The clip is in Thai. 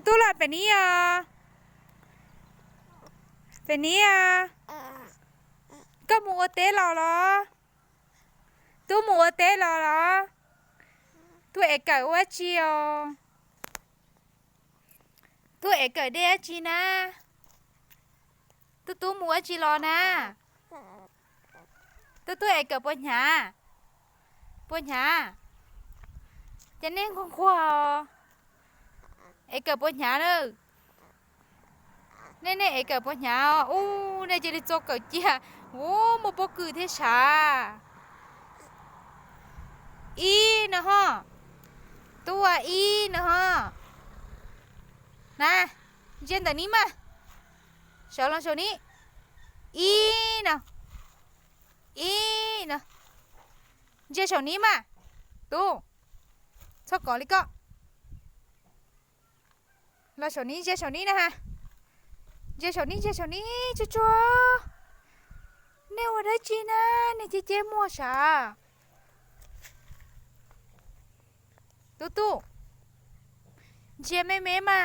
ตู้หลอดเป็นนี้อ่ะเป็นนี้อ่ะก็หมูเต้หรอตู้หมูเต้หรอตู้เอกเกิดว่าจีอ๋อตู้เอกเกิดได้จีนะตู้หมูจีรอนะตู้เอกเกิดปัญหาจะเน่งคงขวาเอกเกิดปัญหาเลยเน่เอกเกิดปัญหาโอ้เน่จะได้จบเกิดเจ้าโอ้มาปกือเทชาอีนะฮะตัวอีนะฮะนะเจนแต่นี้มาชาวลองชาวนี้อีนะเจ้าชาวนี้มาตู้ชอบก่อนลิก็แล้วชาวนี้เจ้าชาวนี้นะฮะเจ้าชาวนี้ชัวเนี่ยว่าได้จีนะเนี่ยเจ๊มัวชาตู้เจ้าไม่เมมา